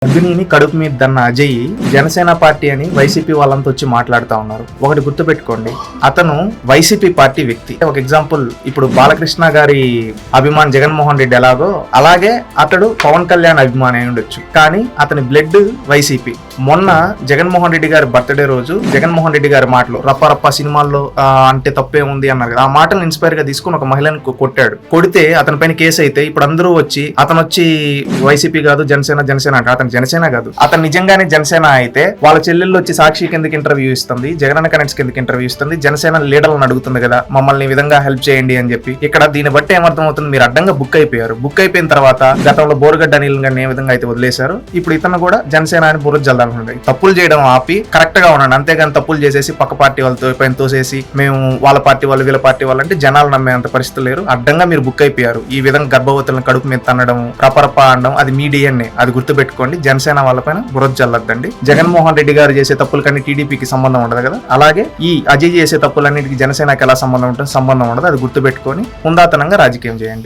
గర్భిణిని కడుపు మీద దన్న అజయ్ జనసేన పార్టీ అని వైసీపీ వాళ్ళంతా వచ్చి మాట్లాడుతూ ఉన్నారు. ఒకటి గుర్తుపెట్టుకోండి, అతను వైసీపీ పార్టీ వ్యక్తి. ఒక ఎగ్జాంపుల్, ఇప్పుడు బాలకృష్ణ గారి అభిమాని జగన్మోహన్ రెడ్డి ఎలాగో అలాగే అతడు పవన్ కళ్యాణ్ అభిమాని అయి ఉండొచ్చు, కానీ అతని బ్లడ్ వైసీపీ. మొన్న జగన్మోహన్ రెడ్డి గారి బర్త్డే రోజు జగన్మోహన్ రెడ్డి గారి మాటలు రప్ప సినిమాల్లో అంటే తప్పే ఉంది అన్నారు కదా, ఆ మాటలు ఇన్స్పైర్ గా తీసుకుని ఒక మహిళను కొట్టాడు. కొడితే అతని పైన కేసు అయితే ఇప్పుడు అందరూ వచ్చి అతను వచ్చి వైసీపీ కాదు జనసేన అంటే అతను జనసేన కాదు, అతను నిజంగానే జనసేన అయితే వాళ్ళ చెల్లెళ్ళు వచ్చి సాక్షి కిందకి ఇంటర్వ్యూ ఇస్తుంది, జగనన్న కనెక్ట్స్ కిందకి ఇంటర్వ్యూ ఇస్తుంది, జనసేన లీడర్లను అడుగుతుంది కదా మమ్మల్ని ఈ విధంగా హెల్ప్ చేయండి అని చెప్పి. ఇక్కడ దీన్ని బట్టి ఏమర్థం అవుతుంది, మీరు అడ్డంగా బుక్ అయిపోయారు. బుక్ అయిపోయిన తర్వాత గతంలో బోరుగడ్డ అనిల్ గారిని ఏ విధంగా అయితే వదిలేశారు, ఇప్పుడు ఇతను కూడా జనసేన అని బుర్ర జల్లాలనుకుంటాయి. తప్పులు చేయడం ఆపి కరెక్ట్ గా ఉండండి, అంతేగాని తప్పులు చేసేసి పక్క పార్టీ వాళ్ళతో పైన తోసేసి మేము వాళ్ళ పార్టీ వాళ్ళు వీళ్ళ పార్టీ వాళ్ళు అంటే జనాలు నమ్మేంత పరిస్థితులు లేరు. అడ్డంగా మీరు బుక్ అయిపోయారు. ఈ విధంగా గర్భవతులను కడుపు మీద తన్నడం రపరప అనడం అది మీ డిఎన్ఏ, అది గుర్తుపెట్టుకోండి. జనసేన వాళ్ళపైన బురద జల్లద్దండి. జగన్మోహన్ రెడ్డి గారు చేసే తప్పులకన్నీ టీడీపీకి సంబంధం ఉండదు కదా, అలాగే ఈ అజయ్ చేసే తప్పులన్నిటికీ జనసేనకి ఎలా సంబంధం ఉంటుంది, సంబంధం ఉండదు. అది గుర్తుపెట్టుకొని ముందాతనంగా రాజకీయం చేయండి.